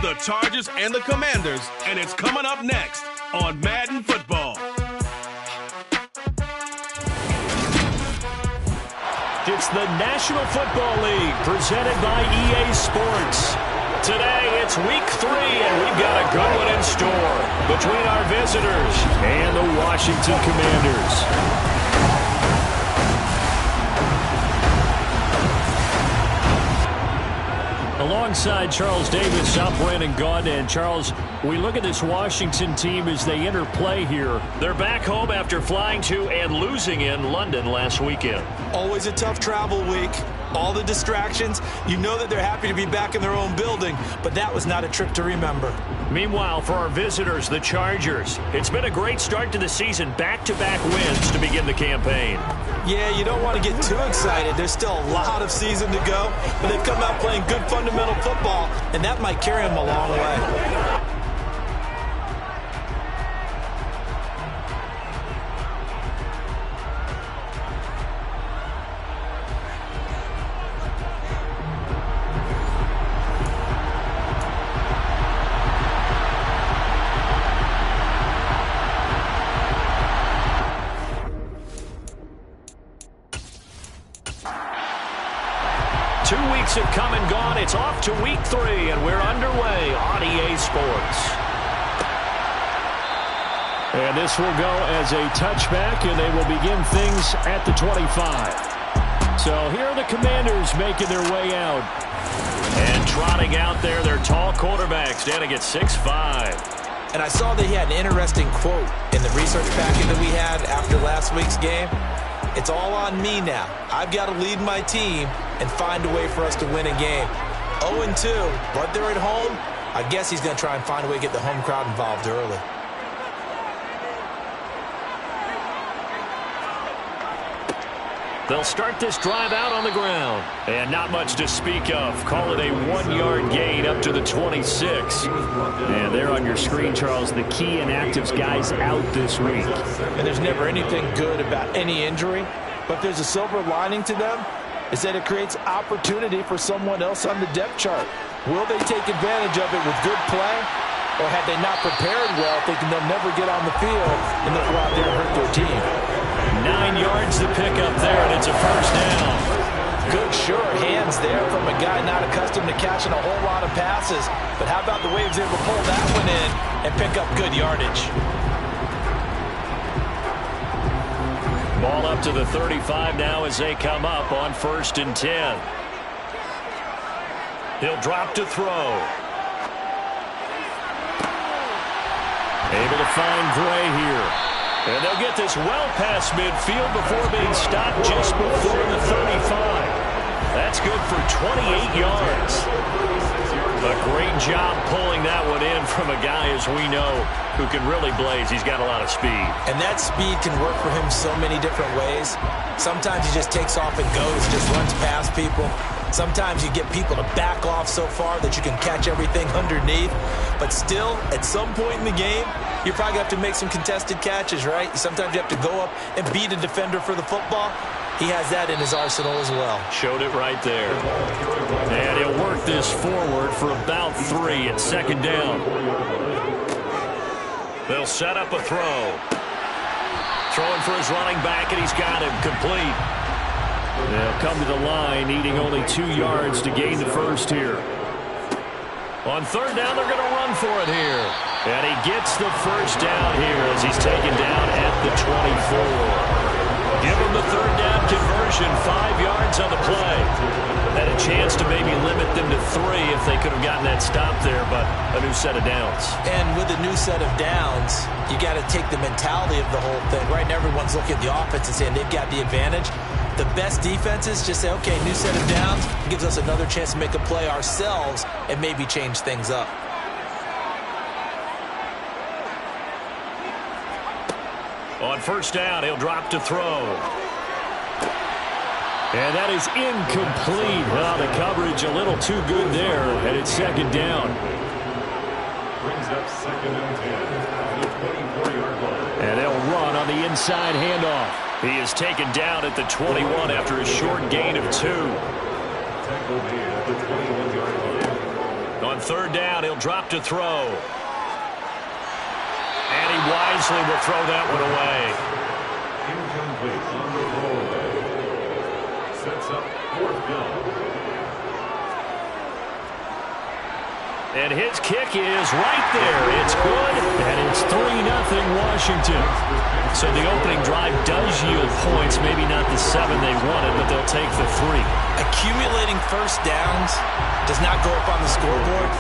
The Chargers and the Commanders, and it's coming up next on Madden Football. It's the National Football League presented by EA Sports. Today it's week 3 and we've got a good one in store between our visitors and the Washington Commanders. Alongside Charles Davis, I'm Brandon Gaudin. And Charles, we look at this Washington team as they enter play here. They're back home after flying to and losing in London last weekend. Always a tough travel week. All the distractions. You know that they're happy to be back in their own building, but that was not a trip to remember. Meanwhile, for our visitors, the Chargers, it's been a great start to the season. Back-to-back wins to begin the campaign. Yeah, you don't want to get too excited. There's still a lot of season to go, but they've come out playing good fundamental football, and that might carry them a long way. 2 weeks have come and gone. It's off to week 3, and we're underway on EA Sports. And this will go as a touchback, and they will begin things at the 25. So here are the Commanders making their way out. And trotting out there, their tall quarterback standing at 6'5". And I saw that he had an interesting quote in the research packet that we had after last week's game. It's all on me now. I've got to lead my team and find a way for us to win a game. 0-2, but they're at home. I guess he's going to try and find a way to get the home crowd involved early. They'll start this drive out on the ground. And not much to speak of. Call it a 1-yard gain up to the 26. And there on your screen, Charles, the key inactives guys out this week. And there's never anything good about any injury. But there's a silver lining to them, is that it creates opportunity for someone else on the depth chart. Will they take advantage of it with good play? Or had they not prepared well, thinking they'll never get on the field and they'll go out there and hurt their team? 9 yards to pick up there, and it's a first down. Good, sure hands there from a guy not accustomed to catching a whole lot of passes. But how about the way he was able to pull that one in and pick up good yardage? Ball up to the 35 now as they come up on 1st and 10. He'll drop to throw. Able to find Gray here. And they'll get this well past midfield before being stopped just before the 35. That's good for 28 yards. A great job pulling that one in from a guy, as we know, who can really blaze. He's got a lot of speed. And that speed can work for him so many different ways. Sometimes he just takes off and goes, just runs past people. Sometimes you get people to back off so far that you can catch everything underneath. But still, at some point in the game, you probably have to make some contested catches, right? Sometimes you have to go up and beat a defender for the football. He has that in his arsenal as well. Showed it right there. And he'll work this forward for about 3 at 2nd down. They'll set up a throw. Throwing for his running back, and he's got him complete. They'll come to the line, needing only 2 yards to gain the first here. On 3rd down, they're going to run for it here. And he gets the first down here as he's taken down at the 24. Give him the 3rd down conversion, 5 yards on the play. Had a chance to maybe limit them to 3 if they could have gotten that stop there, but a new set of downs. And with a new set of downs, you got to take the mentality of the whole thing. Right now, everyone's looking at the offense and saying they've got the advantage. The best defenses just say, okay, new set of downs, gives us another chance to make a play ourselves and maybe change things up. On 1st down, he'll drop to throw. And that is incomplete. The coverage a little too good there, and it's 2nd down. Brings up 2nd and 10 at the 24-yard line. And they'll run on the inside handoff. He is taken down at the 21 after a short gain of 2. Tackle made at the 21-yard line. On On third down, he'll drop to throw. And he wisely will throw that one away. Incomplete on the roll. Sets up fourth down. And his kick is right there. It's good, and it's 3-0 Washington. So the opening drive does yield points. Maybe not the 7 they wanted, but they'll take the 3. Accumulating first downs does not go up on the scoreboard,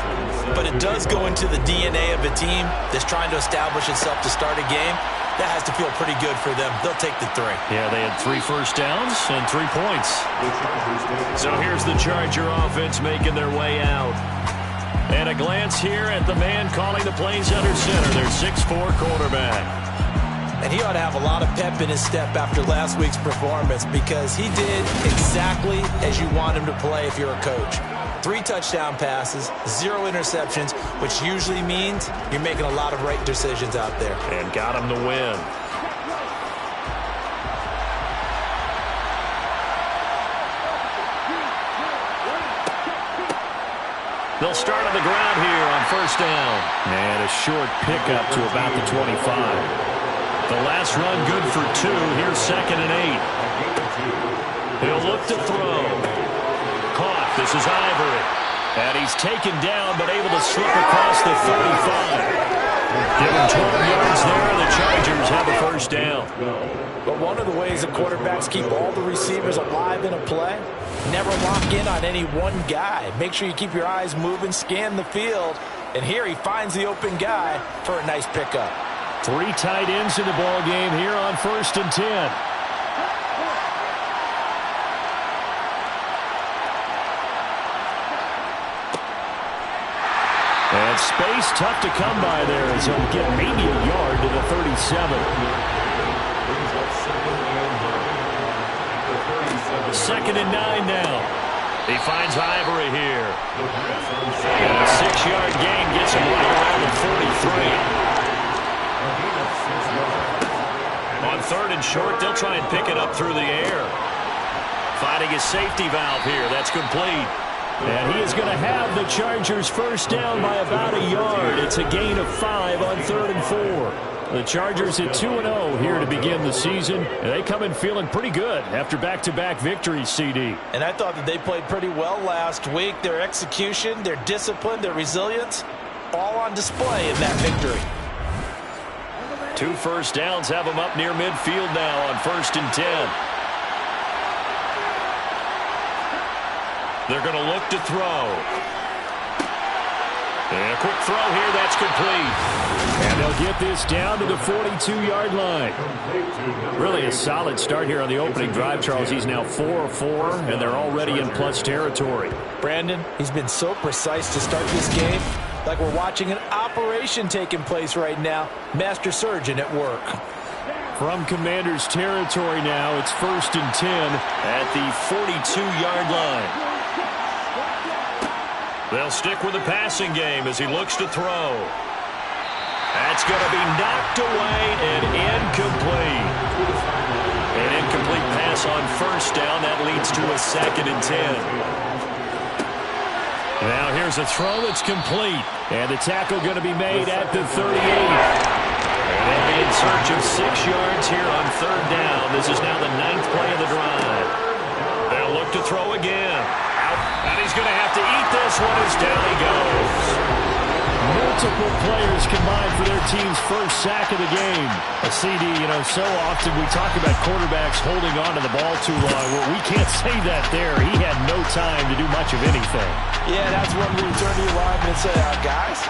but it does go into the DNA of a team that's trying to establish itself to start a game. That has to feel pretty good for them. They'll take the 3. Yeah, they had 3 first downs and 3 points. So here's the Charger offense making their way out. And a glance here at the man calling the plays under center, their 6'4" quarterback. And he ought to have a lot of pep in his step after last week's performance, because he did exactly as you want him to play if you're a coach. 3 touchdown passes, 0 interceptions, which usually means you're making a lot of right decisions out there. And got him the win. They'll start on the ground here on first down. And a short pickup to about the 25. The last run good for 2. Here's 2nd and 8. He'll look to throw. Caught. This is Ivory. And he's taken down, but able to slip across the 35. Give him 12 yards there. The Chargers have a first down. But one of the ways the quarterbacks keep all the receivers alive in a play, never lock in on any one guy. Make sure you keep your eyes moving, scan the field. And here he finds the open guy for a nice pickup. 3 tight ends in the ball game here on 1st and 10. And space tough to come by there as he'll get maybe a yard to the 37. 2nd and 9 now. He finds Ivory here. And a 6-yard gain gets him right around the 43. On 3rd and short, they'll try and pick it up through the air. Finding his safety valve here. That's complete. And he is going to have the Chargers first down by about a yard. It's a gain of 5 on 3rd and 4. The Chargers at 2-0 here to begin the season. And they come in feeling pretty good after back-to-back victories, CD. And I thought that they played pretty well last week. Their execution, their discipline, their resilience, all on display in that victory. 2 first downs have them up near midfield now on 1st and 10. They're going to look to throw. And a quick throw here, that's complete. And they'll get this down to the 42-yard line. Really a solid start here on the opening drive, Charles. He's now 4 of 4, and they're already in plus territory. Brandon, he's been so precise to start this game, like we're watching an operation taking place right now. Master surgeon at work. From Commanders territory now, it's 1st and 10 at the 42-yard line. They'll stick with the passing game as he looks to throw. That's going to be knocked away and incomplete. An incomplete pass on first down. That leads to a 2nd and 10. Now here's a throw that's complete. And the tackle going to be made at the 38. And they'll be in search of 6 yards here on 3rd down. This is now the 9th play of the drive. They'll look to throw again. And he's going to have to eat this one as down he goes. Multiple players combined for their team's first sack of the game. A CD, so often we talk about quarterbacks holding on to the ball too long. Well, we can't say that there. He had no time to do much of anything. Yeah, that's when we turn to your lineman and say, guys,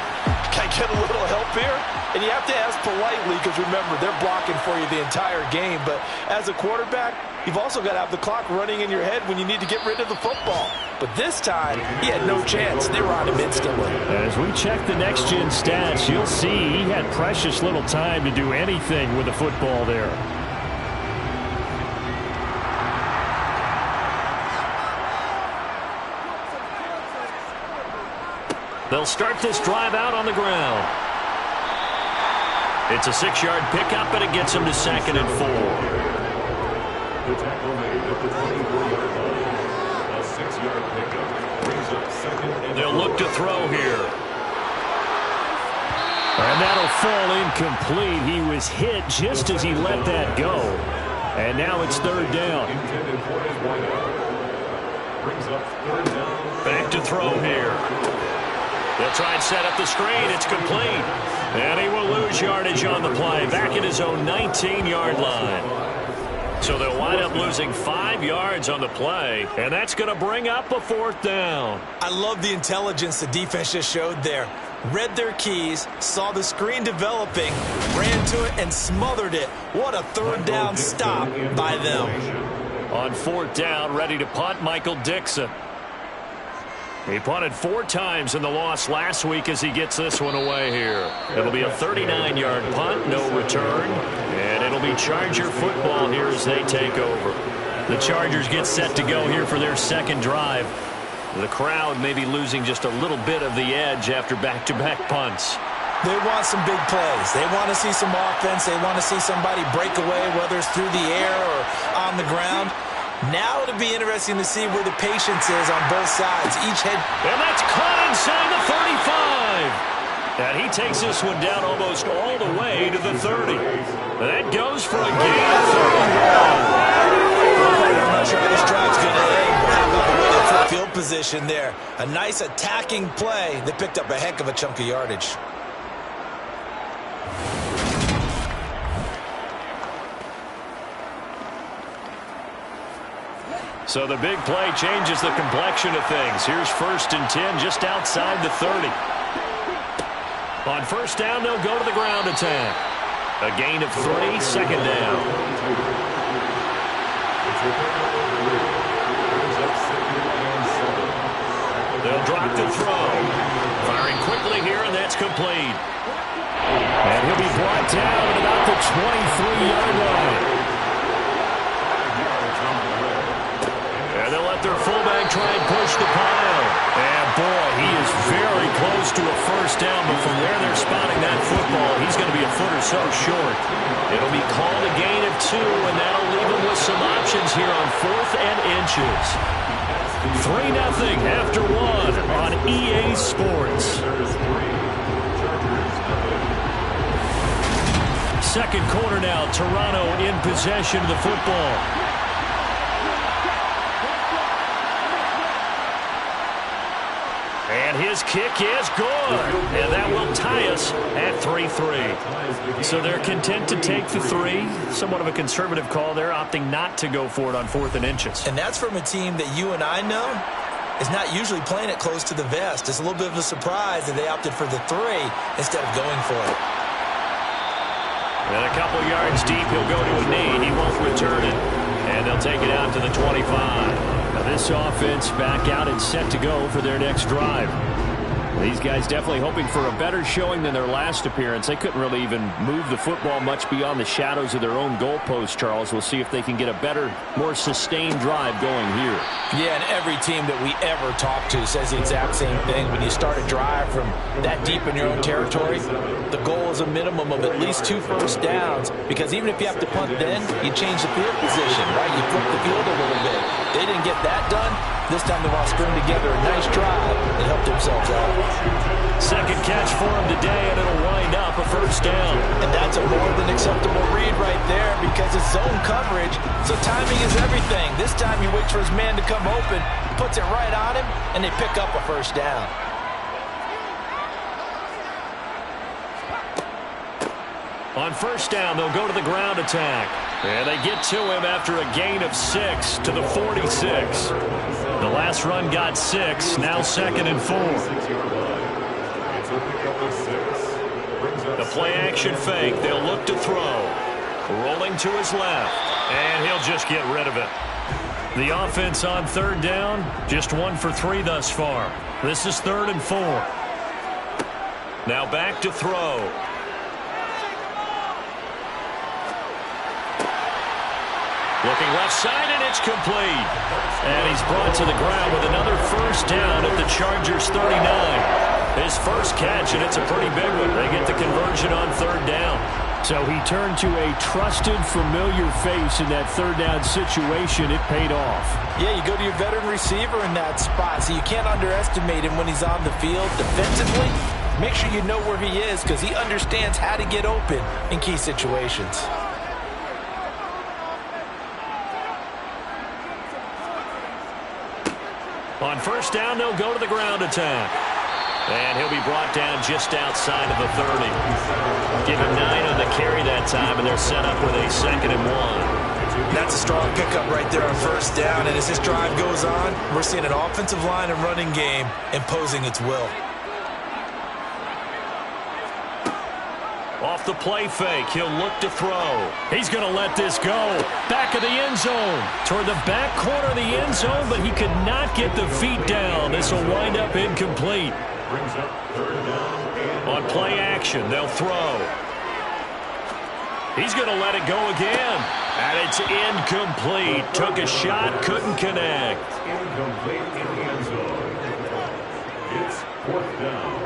can I get a little help here? And you have to ask politely because, remember, they're blocking for you the entire game. But as a quarterback, you've also got to have the clock running in your head when you need to get rid of the football. But this time, he had no chance. They were on him instantly. As we check the next-gen stats, you'll see he had precious little time to do anything with the football there. They'll start this drive out on the ground. It's a 6-yard pickup, and it gets him to 2nd and 4. The tackle made at the 24-yard line. A 6 6-yard pickup. Brings up second and They'll look to throw here. And that'll fall incomplete. He was hit just as he let that go. And now it's third down. intended for his wideout. Brings up third down. Back to throw here. They'll try and set up the screen. It's complete. And he will lose yardage on the play. Back at his own 19-yard line. So they'll wind up losing 5 yards on the play. And that's going to bring up a fourth down. I love the intelligence the defense just showed there. Read their keys, saw the screen developing, ran to it, and smothered it. What a third down stop by them. On fourth down, ready to punt, Michael Dixon. He punted 4 times in the loss last week as he gets this one away here. It'll be a 39-yard punt, no return, and it'll be Charger football here as they take over. The Chargers get set to go here for their second drive. The crowd may be losing just a little bit of the edge after back-to-back punts. They want some big plays. They want to see some offense. They want to see somebody break away, whether it's through the air or on the ground. Now it'll be interesting to see where the patience is on both sides. Each head. And that's caught inside the 35. And he takes this one down almost all the way to the 30. That goes for a gain of 31. I'm not sure how this drive's going to end, but how about the way they took field position there? A nice attacking play. They picked up a heck of a chunk of yardage. So the big play changes the complexion of things. Here's 1st and 10 just outside the 30. On first down, they'll go to the ground attack. A gain of 3, second down. They'll drop the throw. Firing quickly here, and that's complete. And he'll be brought down at about the 23-yard line. And they'll let their fullback try and push the pile. And, boy, he is very close to a first down, but from where they're spotting that football, he's going to be a foot or so short. It'll be called a gain of 2, and that'll leave him with some options here on 4th and inches. 3-0 after 1 on EA Sports. Second quarter now, Toronto in possession of the football. And his kick is good. And that will tie us at 3-3. So they're content to take the 3. Somewhat of a conservative call there, opting not to go for it on 4th and inches. And that's from a team that you and I know is not usually playing it close to the vest. It's a little bit of a surprise that they opted for the 3 instead of going for it. And a couple yards deep, he'll go to a knee. He won't return it. And they'll take it out to the 25. Now this offense back out and set to go for their next drive. These guys definitely hoping for a better showing than their last appearance. They couldn't really even move the football much beyond the shadows of their own goalpost, Charles. We'll see if they can get a better, more sustained drive going here. Yeah, and every team that we ever talk to says the exact same thing. When you start a drive from that deep in your own territory, the goal is a minimum of at least 2 first downs, because even if you have to punt then, you change the field position, right? You flip the field a little bit. They didn't get that done. This time they want to string together a nice drive and help themselves out. Second catch for him today, and it'll wind up a first down. And that's a more than acceptable read right there, because it's zone coverage, so timing is everything. This time he waits for his man to come open, puts it right on him, and they pick up a first down. On first down, they'll go to the ground attack. And they get to him after a gain of 6 to the 46. The last run got 6, now 2nd and 4. The play-action fake, they'll look to throw. Rolling to his left, and he'll just get rid of it. The offense on third down, just 1 for 3 thus far. This is 3rd and 4. Now back to throw. Looking left side, and it's complete. And he's brought to the ground with another first down at the Chargers' 39. His first catch, and it's a pretty big one. They get the conversion on third down. So he turned to a trusted, familiar face in that third down situation. It paid off. Yeah, you go to your veteran receiver in that spot, so you can't underestimate him when he's on the field defensively. Make sure you know where he is because he understands how to get open in key situations. On first down, they'll go to the ground attack. And he'll be brought down just outside of the 30. Give him 9 on the carry that time, and they're set up with a 2nd and 1. That's a strong pickup right there on first down. And as this drive goes on, we're seeing an offensive line and running game imposing its will. Off the play fake, he'll look to throw. He's going to let this go. Back of the end zone. Toward the back corner of the end zone, but he could not get the feet down. This will wind up incomplete. Brings up 3rd down. On play action, they'll throw. He's going to let it go again. And it's incomplete. Took a shot, couldn't connect. Incomplete in the end zone. It's 4th down.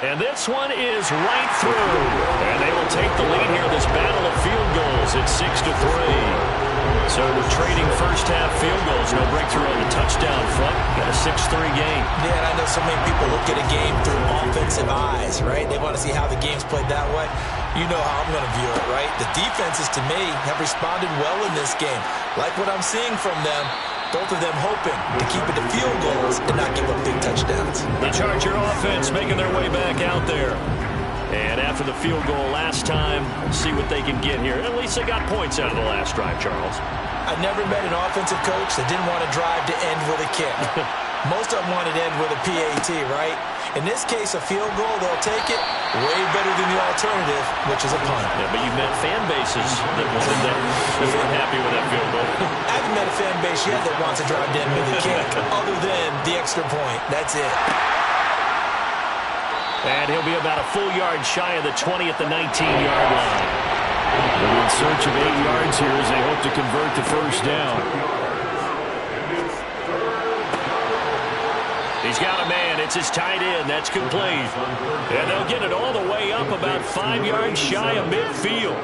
And this one is right through. And they will take the lead here in this battle of field goals. It's 6-3. So we're trading first half field goals. No breakthrough on the touchdown front. Got a 6-3 game. Yeah, and I know so many people look at a game through offensive eyes, right? They want to see how the game's played that way. You know how I'm going to view it, right? The defenses, to me, have responded well in this game. Like what I'm seeing from them. Both of them hoping to keep it to field goals and not give up big touchdowns. The Charger offense making their way back out there. And after the field goal last time, see what they can get here. At least they got points out of the last drive, Charles. I've never met an offensive coach that didn't want to drive to end with a kick. Most of them wanted to end with a PAT, right? In this case, a field goal, they'll take it way better than the alternative, which is a punt. Yeah, but you've met fan bases that wanted that, that weren't happy with that field goal. I haven't met a fan base yet that wants to drive to end with a kick, other than the extra point. That's it. And he'll be about a full yard shy of the 20 at the 19-yard line. They're in search of 8 yards here as they hope to convert the first down. He's got a man. It's his tight end. That's complete. And they'll get it all the way up about 5 yards shy of midfield.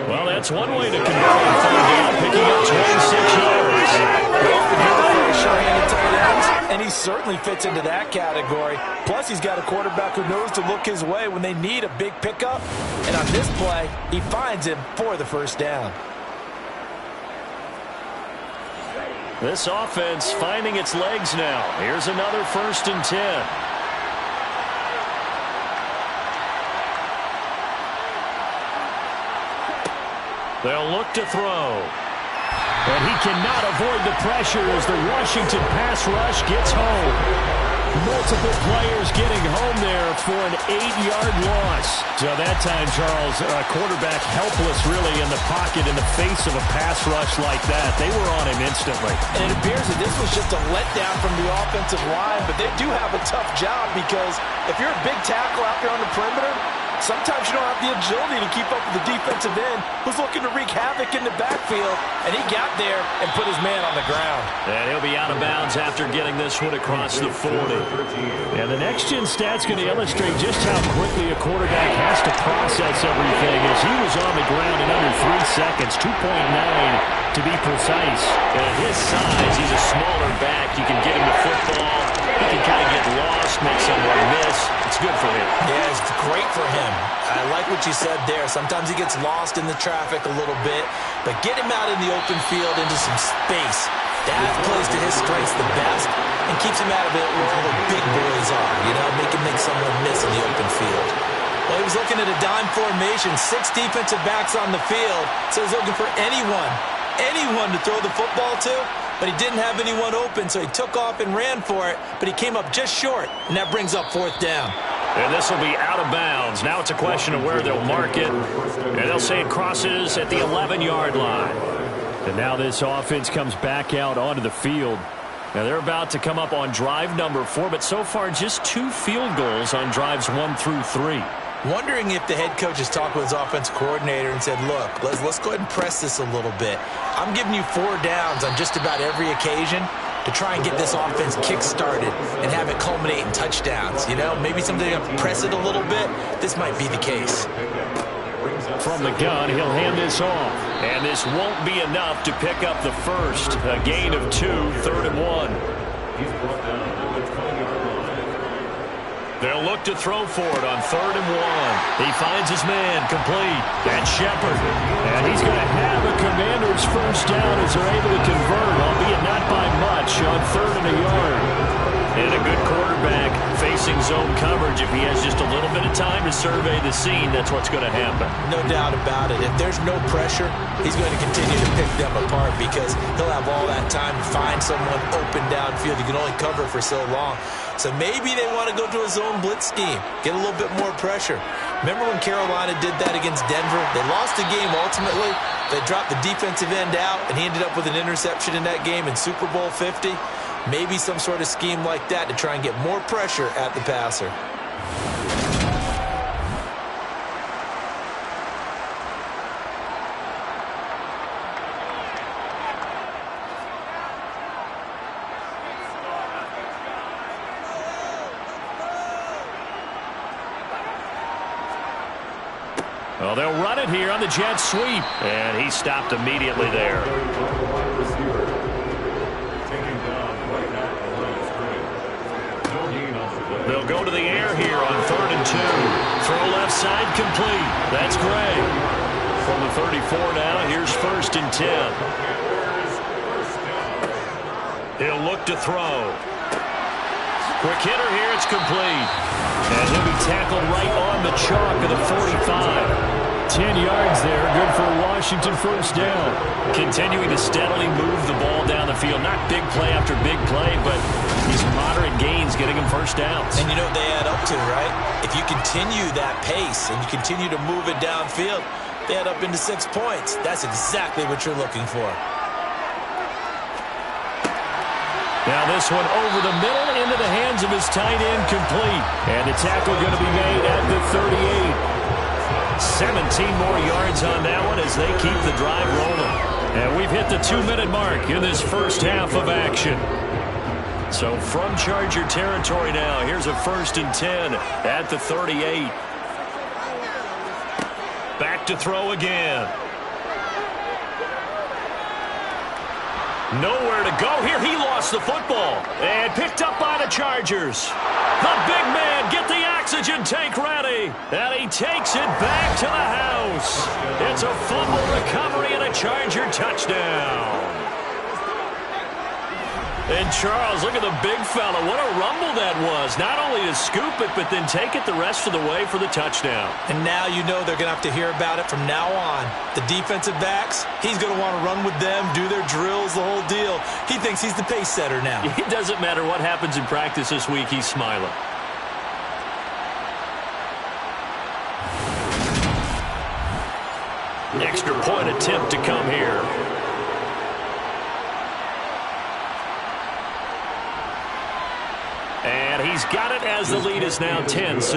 Well, that's one way to convert on third down, picking up 26 yards. Sure-handed tight ends, and he certainly fits into that category. Plus, he's got a quarterback who knows to look his way when they need a big pickup. And on this play, he finds him for the first down. This offense finding its legs now. Here's another 1st and 10. They'll look to throw. And he cannot avoid the pressure as the Washington pass rush gets home. Multiple players getting home there for an 8-yard loss. So that time, Charles, quarterback helpless really in the pocket in the face of a pass rush like that. They were on him instantly. And it appears that this was just a letdown from the offensive line, but they do have a tough job because if you're a big tackle out there on the perimeter, sometimes you don't have the agility to keep up with the defensive end who's looking to wreak havoc in the backfield, and he got there and put his man on the ground. And he'll be out of bounds after getting this one across the 40. And the next-gen stat's going to illustrate just how quickly a quarterback has to process everything as he was on the ground in under 3 seconds, 2.9 to be precise. And at his size, he's a smaller back. You can get him the football. He can kind of get lost, make someone miss. It's good for him. Yeah, it's great for him. I like what you said there. Sometimes he gets lost in the traffic a little bit, but get him out in the open field into some space. That plays to his strengths the best and keeps him out of it where all the big boys are, you know, make someone miss in the open field. Well, he was looking at a dime formation, 6 defensive backs on the field, so he's looking for anyone to throw the football to, but he didn't have anyone open, so he took off and ran for it, but he came up just short, and that brings up 4th down. And this will be out of bounds. Now it's a question of where they'll mark it, and they'll say it crosses at the 11-yard line. And now this offense comes back out onto the field. Now they're about to come up on drive number 4, but so far just 2 field goals on drives 1 through 3. Wondering if the head coach has talked with his offensive coordinator and said, look, let's go ahead and press this a little bit. I'm giving you 4 downs on just about every occasion. to try and get this offense kick-started and have it culminate in touchdowns. You know, maybe something to press it a little bit. This might be the case. From the gun, he'll hand this off. And this won't be enough to pick up the first. A gain of 2, 3rd and 1. He's brought down at the 20-yard line. They'll look to throw for it on 3rd and 1. He finds his man, complete. That's Shepard. And he's going to have a Commanders first down as they're able to convert, albeit not by much, on 3rd and a yard. And a good quarterback facing zone coverage. If he has just a little bit of time to survey the scene, that's what's going to happen. No doubt about it. If there's no pressure, he's going to continue to pick them apart because he'll have all that time to find someone open downfield. You can only cover for so long. So maybe they want to go to a zone blitz scheme, get a little bit more pressure. Remember when Carolina did that against Denver? They lost the game ultimately. They dropped the defensive end out, and he ended up with an interception in that game in Super Bowl 50. Maybe some sort of scheme like that to try and get more pressure at the passer. Well, they'll run it here on the jet sweep. And he stopped immediately there. They'll go to the air here on 3rd and 2. Throw left side complete. That's Gray. From the 34 now, here's 1st and 10. He'll look to throw. Quick hitter here, it's complete. And he'll be tackled right on the chalk of the 45. 10 yards there, good for a Washington first down. Continuing to steadily move the ball down the field. Not big play after big play, but these moderate gains getting him first downs. And you know what they add up to, right? If you continue that pace and you continue to move it downfield, they add up into 6 points. That's exactly what you're looking for. Now this one over the middle into the hands of his tight end, complete. And the tackle going to be made at the 38. 17 more yards on that one as they keep the drive rolling. And we've hit the 2-minute mark in this first half of action. So from Charger territory now, here's a 1st and 10 at the 38. Back to throw again. Nowhere to go here. He lost the football and picked up by the Chargers. The big man, get the oxygen tank ready. And he takes it back to the house. It's a fumble recovery and a Charger touchdown. And Charles, look at the big fella. What a rumble that was. Not only to scoop it, but then take it the rest of the way for the touchdown. And now you know they're going to have to hear about it from now on. The defensive backs, he's going to want to run with them, do their drills, the whole deal. He thinks he's the pace setter now. It doesn't matter what happens in practice this week, he's smiling. Extra point attempt to come here. And he's got it as the lead is now 10-6.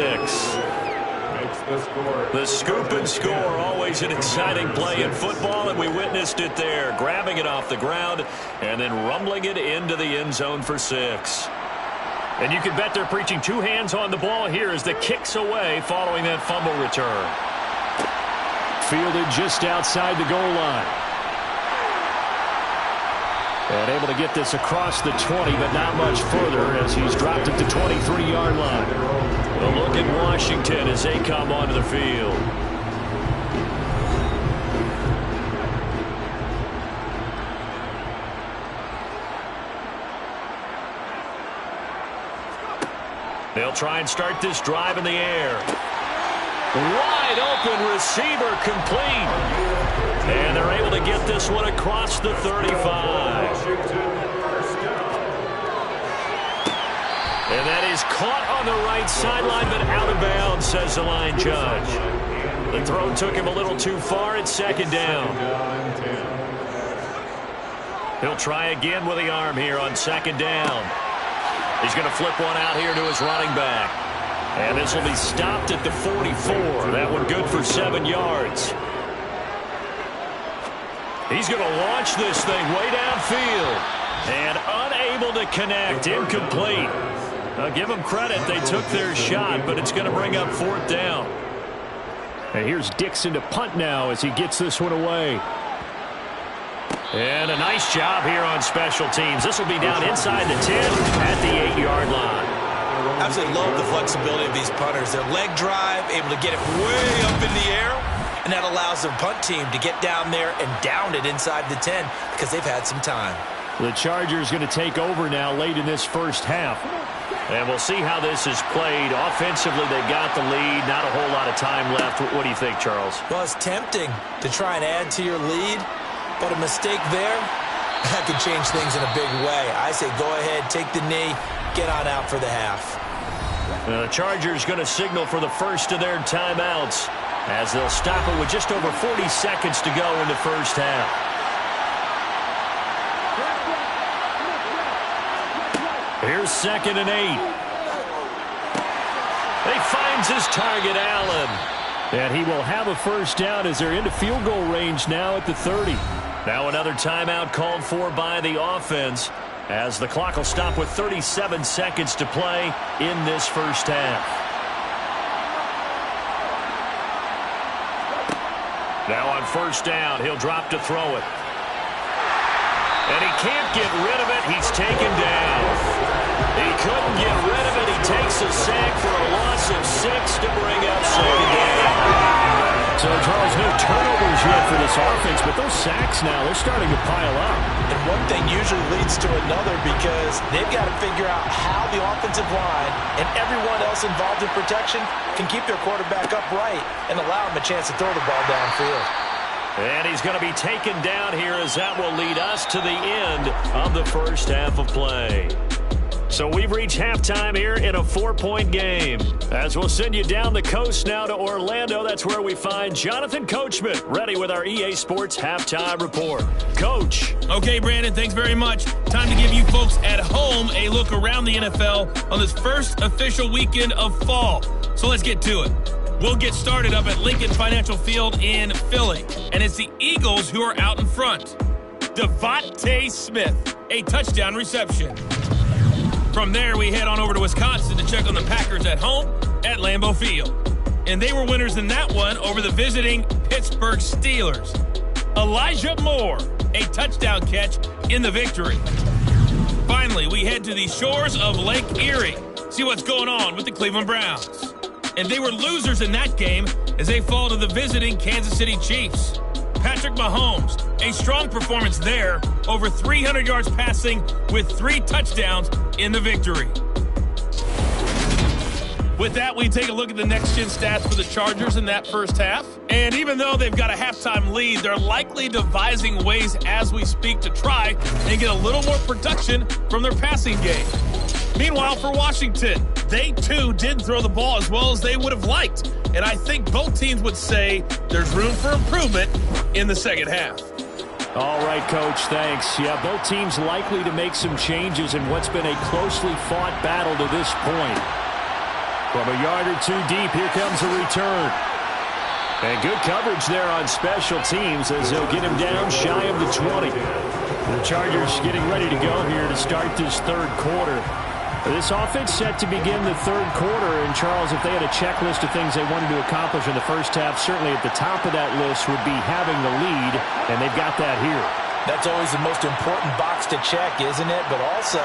The scoop and score, always an exciting play in football, and we witnessed it there. Grabbing it off the ground and then rumbling it into the end zone for 6. And you can bet they're preaching 2 hands on the ball here as the kick's away following that fumble return. Fielded just outside the goal line. And able to get this across the 20, but not much further as he's dropped it to 23-yard line. A look at Washington as they come onto the field. They'll try and start this drive in the air. Wide open receiver, complete. And they're able to get this one across the 35. And that is caught on the right sideline, but out of bounds, says the line judge. The throw took him a little too far. It's 2nd down. He'll try again with the arm here on 2nd down. He's going to flip one out here to his running back. And this will be stopped at the 44. That one good for 7 yards. He's going to launch this thing way downfield. And unable to connect. Incomplete. I'll give them credit. They took their shot, but it's going to bring up 4th down. And here's Dixon to punt now as he gets this one away. And a nice job here on special teams. This will be down inside the 10 at the 8-yard line. Absolutely love the flexibility of these punters. Their leg drive, able to get it way up in the air, and that allows the punt team to get down there and down it inside the 10 because they've had some time. The Chargers going to take over now late in this first half. And we'll see how this is played. Offensively, they've got the lead. Not a whole lot of time left. What do you think, Charles? Well, it's tempting to try and add to your lead, but a mistake there, that could change things in a big way. I say go ahead, take the knee, get on out for the half. The Chargers going to signal for the first of their timeouts as they'll stop it with just over 40 seconds to go in the first half. Here's 2nd and 8. He finds his target, Allen. And he will have a first down as they're into field goal range now at the 30. Now another timeout called for by the offense as the clock will stop with 37 seconds to play in this first half. Now on first down, he'll drop to throw it. And he can't get rid of it. He's taken down. He couldn't get rid of it. He takes a sack for a loss of 6 to bring up 2nd down. So, Charles, no turnovers yet for this offense, but those sacks now, they're starting to pile up. And one thing usually leads to another because they've got to figure out how the offensive line and everyone else involved in protection can keep their quarterback upright and allow him a chance to throw the ball downfield. And he's going to be taken down here as that will lead us to the end of the first half of play. So we've reached halftime here in a 4-point game. As we'll send you down the coast now to Orlando, that's where we find Jonathan Coachman, ready with our EA Sports Halftime Report. Coach. Okay, Brandon, thanks very much. Time to give you folks at home a look around the NFL on this first official weekend of fall. So let's get to it. We'll get started up at Lincoln Financial Field in Philly. And it's the Eagles who are out in front. Devontae Smith, a touchdown reception. From there, we head on over to Wisconsin to check on the Packers at home at Lambeau Field. And they were winners in that one over the visiting Pittsburgh Steelers. Elijah Moore, a touchdown catch in the victory. Finally, we head to the shores of Lake Erie, see what's going on with the Cleveland Browns. And they were losers in that game as they fall to the visiting Kansas City Chiefs. Patrick Mahomes, a strong performance there, over 300 yards passing with 3 touchdowns in the victory. With that, we take a look at the next-gen stats for the Chargers in that first half. And even though they've got a halftime lead, they're likely devising ways as we speak to try and get a little more production from their passing game. Meanwhile, for Washington, they too didn't throw the ball as well as they would have liked. And I think both teams would say there's room for improvement in the second half. All right, Coach, thanks. Yeah, both teams likely to make some changes in what's been a closely fought battle to this point. From a yard or two deep, here comes a return. And good coverage there on special teams as they'll get him down shy of the 20. The Chargers getting ready to go here to start this third quarter. This offense set to begin the third quarter, and Charles, if they had a checklist of things they wanted to accomplish in the first half, certainly at the top of that list would be having the lead, and they've got that here. That's always the most important box to check, isn't it? But also,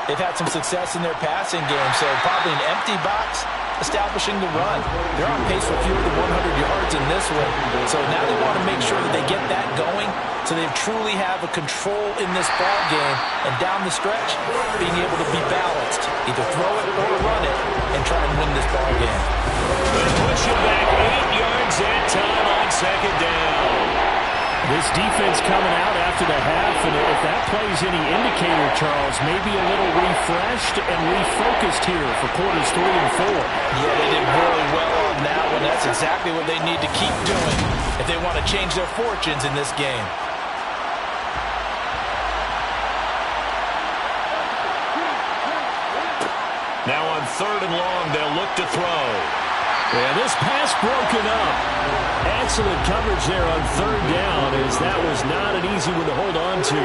they've had some success in their passing game, so probably an empty box establishing the run. They're on pace for fewer than 100 yards in this one, so now they want to make sure that they get that going so they truly have a control in this ball game, and down the stretch, being able to be balanced, either throw it or run it, and try and win this ball game. Push it back 8 yards that time on second down. This defense coming out after the half, and if that plays any indicator, Charles, maybe a little refreshed and refocused here for quarters 3 and 4. Yeah, they did really well on that one. That's exactly what they need to keep doing if they want to change their fortunes in this game. Now on 3rd and long, they'll look to throw. And this pass broken up. Excellent coverage there on 3rd down, as that was not an easy one to hold on to.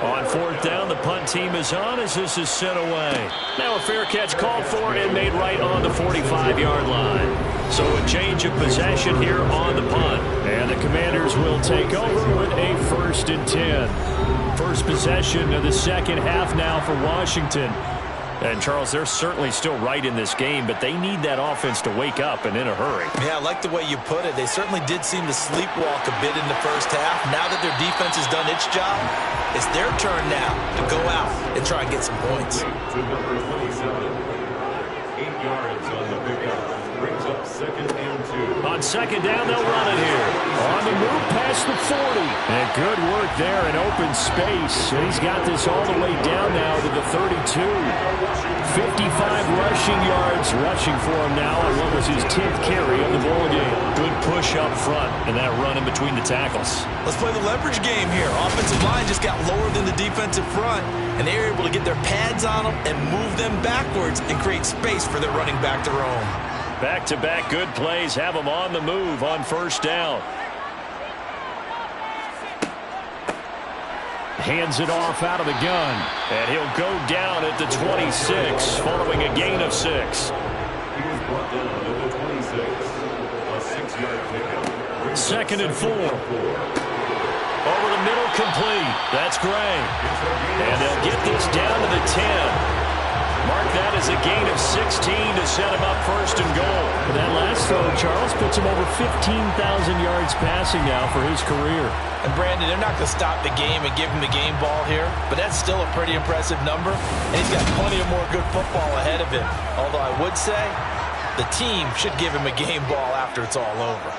On fourth down, the punt team is on as this is sent away. Now a fair catch called for and made right on the 45-yard line. So a change of possession here on the punt. And the Commanders will take over with a 1st and 10. First possession of the second half now for Washington. And, Charles, they're certainly still right in this game, but they need that offense to wake up and in a hurry. Yeah, I like the way you put it. They certainly did seem to sleepwalk a bit in the first half. Now that their defense has done its job, it's their turn now to go out and try and get some points. To number 27, 8 yards on the pickup. Brings up 2nd and 2. On second down, they'll run it here. On the move past the 40. And good work there in open space. And he's got this all the way down now to the 32. 55 rushing yards rushing for him now on what was his 10th carry of the ball game. Good push up front and that run in between the tackles. Let's play the leverage game here. Offensive line just got lower than the defensive front, and they were able to get their pads on them and move them backwards and create space for their running back to roam. Back-to-back good plays have them on the move on first down. Hands it off out of the gun. And he'll go down at the 26 following a gain of 6. He was brought down at the 26. A 6-yard pickup. 2nd and 4. Over the middle, complete. That's Gray. And they'll get this down to the 10. Mark that as a gain of 16 to set him up 1st and goal. That last throw, Charles, puts him over 15,000 yards passing now for his career. And Brandon, they're not going to stop the game and give him the game ball here, but that's still a pretty impressive number, and he's got plenty of more good football ahead of him. Although I would say the team should give him a game ball after it's all over.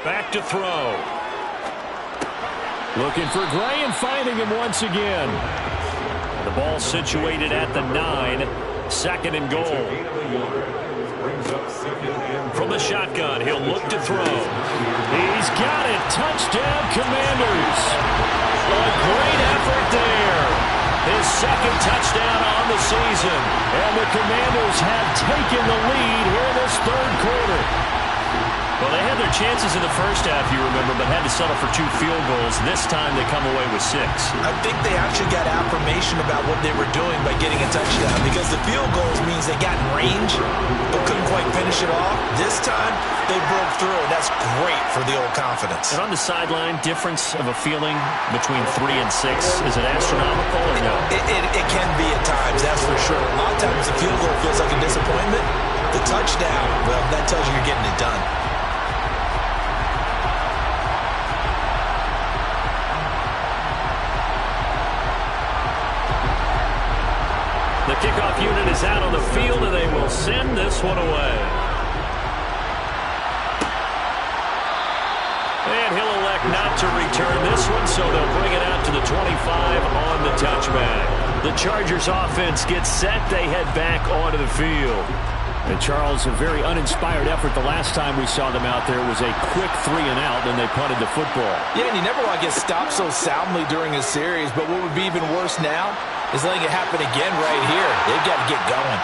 Back to throw. Looking for Gray and finding him once again. The ball situated at the 9. 2nd and goal. From the shotgun, he'll look to throw. He's got it. Touchdown, Commanders. A great effort there. His 2nd touchdown on the season. And the Commanders have taken the lead here in this 3rd quarter. Well, they had their chances in the first half, you remember, but had to settle for 2 field goals. This time they come away with 6. I think they actually got affirmation about what they were doing by getting a touchdown, because the field goals means they got in range but couldn't quite finish it off. This time they broke through, and that's great for the old confidence. And on the sideline, difference of a feeling between 3 and 6, is it astronomical or no? It can be at times, that's for sure. A lot of times the field goal feels like a disappointment. The touchdown, well, that tells you you're getting it done. The kickoff unit is out on the field, and they will send this one away. And he'll elect not to return this one, so they'll bring it out to the 25 on the touchback. The Chargers offense gets set. They head back onto the field. And Charles, a very uninspired effort the last time we saw them out there was a quick 3-and-out, then they punted the football. Yeah, and you never want to get stopped so soundly during a series, but what would be even worse now is letting it happen again right here. They've got to get going.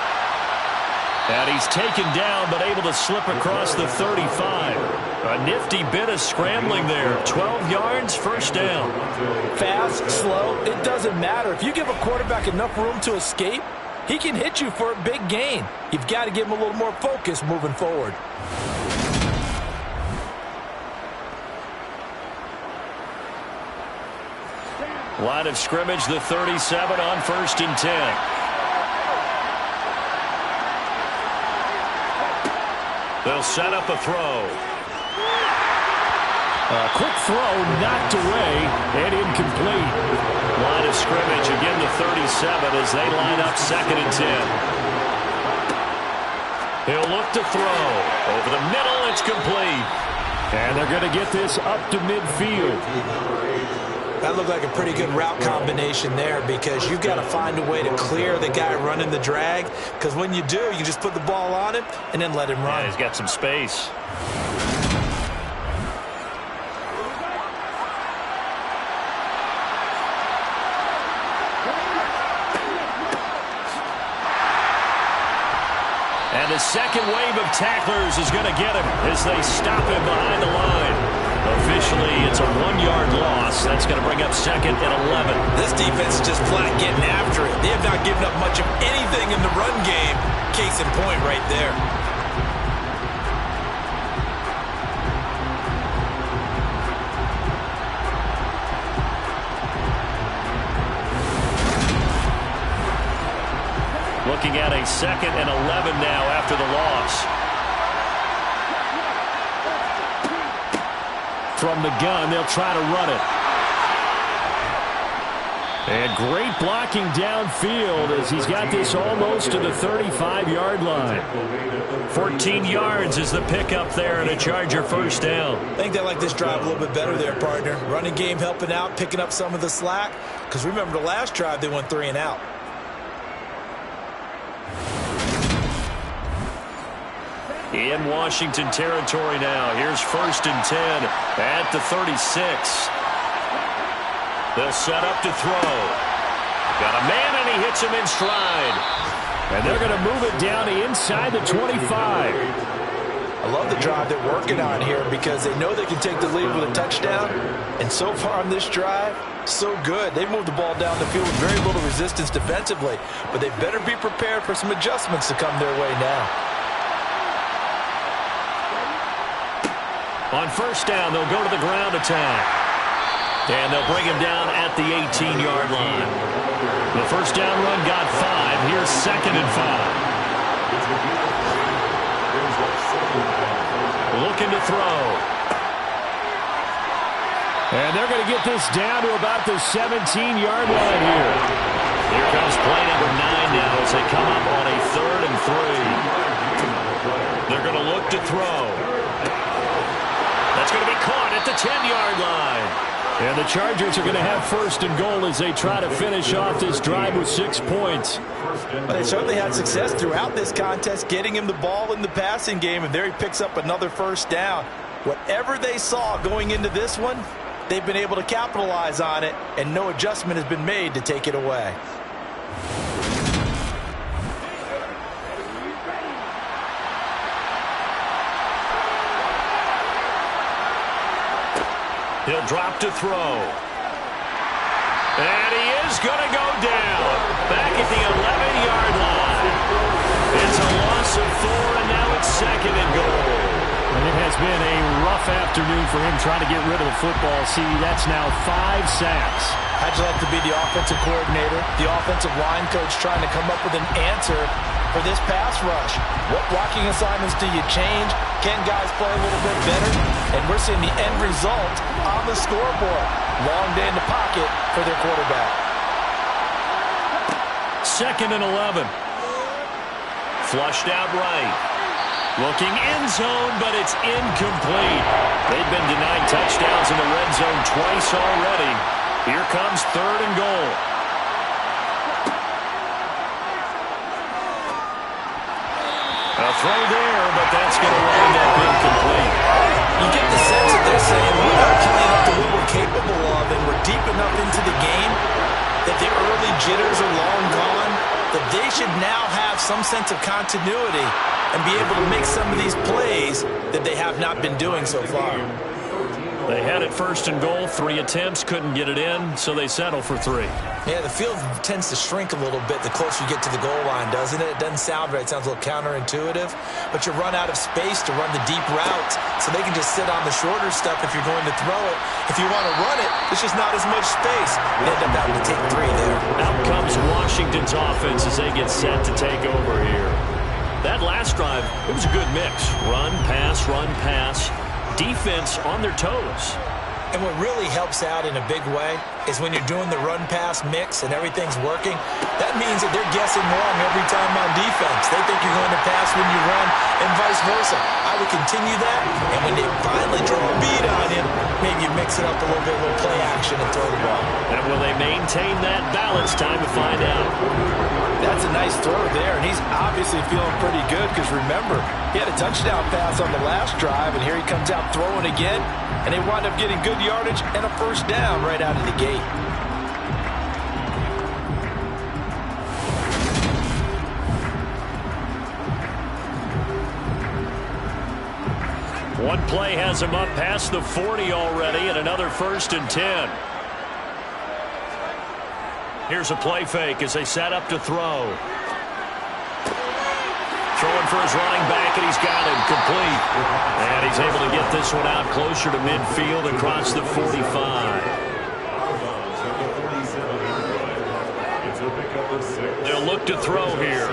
And he's taken down, but able to slip across the 35. A nifty bit of scrambling there. 12 yards, 1st down. Fast, slow, it doesn't matter. If you give a quarterback enough room to escape, he can hit you for a big gain. You've got to give him a little more focus moving forward. Line of scrimmage, the 37 on 1st and 10. They'll set up a throw. A quick throw knocked away and incomplete. Line of scrimmage, again the 37 as they line up 2nd and 10. He'll look to throw. Over the middle, it's complete. And they're going to get this up to midfield. That looked like a pretty good route combination there, because you've got to find a way to clear the guy running the drag, because when you do, you just put the ball on him and then let him run. Yeah, he's got some space. And the second wave of tacklers is going to get him as they stop him behind the line. A officially it's a 1-yard loss. That's going to bring up 2nd and 11. This defense is just flat getting after it. They have not given up much of anything in the run game. Case in point right there. Looking at a 2nd and 11 now after the loss. From the gun, they'll try to run it. And great blocking downfield as he's got this almost to the 35-yard line. 14 yards is the pickup there and a Charger first down. I think they like this drive a little bit better there, partner. Running game helping out, picking up some of the slack. Because remember the last drive, they went 3 and out. In Washington territory now. Here's 1st and 10 at the 36. They'll set up to throw. Got a man, and he hits him in stride. And they're going to move it down to inside the 25. I love the drive they're working on here because they know they can take the lead with a touchdown. And so far on this drive, so good. They moved the ball down the field with very little resistance defensively. But they better be prepared for some adjustments to come their way now. On 1st down, they'll go to the ground attack. And they'll bring him down at the 18-yard line. The 1st down run got 5. Here's 2nd and 5. Looking to throw. And they're going to get this down to about the 17-yard line here. Here comes play number 9 now as they come up on a 3rd and 3. They're going to look to throw. That's going to be caught at the 10-yard line. And the Chargers are going to have 1st and goal as they try to finish off this drive with 6 points. Well, they certainly had success throughout this contest, getting him the ball in the passing game, and there he picks up another 1st down. Whatever they saw going into this one, they've been able to capitalize on it, and no adjustment has been made to take it away. He'll drop to throw. And he is going to go down. Back at the 11-yard line. It's a loss of 4, and now it's 2nd and goal. And it has been a rough afternoon for him trying to get rid of the football. See, that's now 5 sacks. How'd you like to be the offensive coordinator, the offensive line coach trying to come up with an answer for this pass rush? What blocking assignments do you change? Can guys play a little bit better? And we're seeing the end result on the scoreboard. Long day in the pocket for their quarterback. 2nd and 11. Flushed out right. Looking end zone, but it's incomplete. They've been denied touchdowns in the red zone twice already. Here comes 3rd and goal. A throw there, but that's going to wind up incomplete. You get the sense that they're saying we are playing up to what we're capable of, and we're deep enough into the game that the early jitters are long gone, that they should now have some sense of continuity and be able to make some of these plays that they have not been doing so far. They had it 1st and goal, 3 attempts, couldn't get it in, so they settle for 3. Yeah, the field tends to shrink a little bit the closer you get to the goal line, doesn't it? It doesn't sound right. It sounds a little counterintuitive, but you run out of space to run the deep routes, so they can just sit on the shorter stuff if you're going to throw it. If you want to run it, there's just not as much space. They end up having to take 3 there. Out comes Washington's offense as they get set to take over here. That last drive, it was a good mix. Run, pass. Defense on their toes. And what really helps out in a big way is when you're doing the run-pass mix and everything's working, that means that they're guessing wrong every time on defense. They think you're going to pass when you run and vice versa. I would continue that, and when they finally draw a bead on him, maybe you mix it up a little bit, a little play action and throw the ball. And will they maintain that balance? Time to find out. That's a nice throw there, and he's obviously feeling pretty good because remember, he had a touchdown pass on the last drive, and here he comes out throwing again, and they wind up getting good yardage and a 1st down right out of the gate. play has him up past the 40 already, and another 1st and 10. Here's a play fake as they set up to throw. Throwing for his running back, and he's got him complete. And he's able to get this one out closer to midfield across the 45. They'll look to throw here.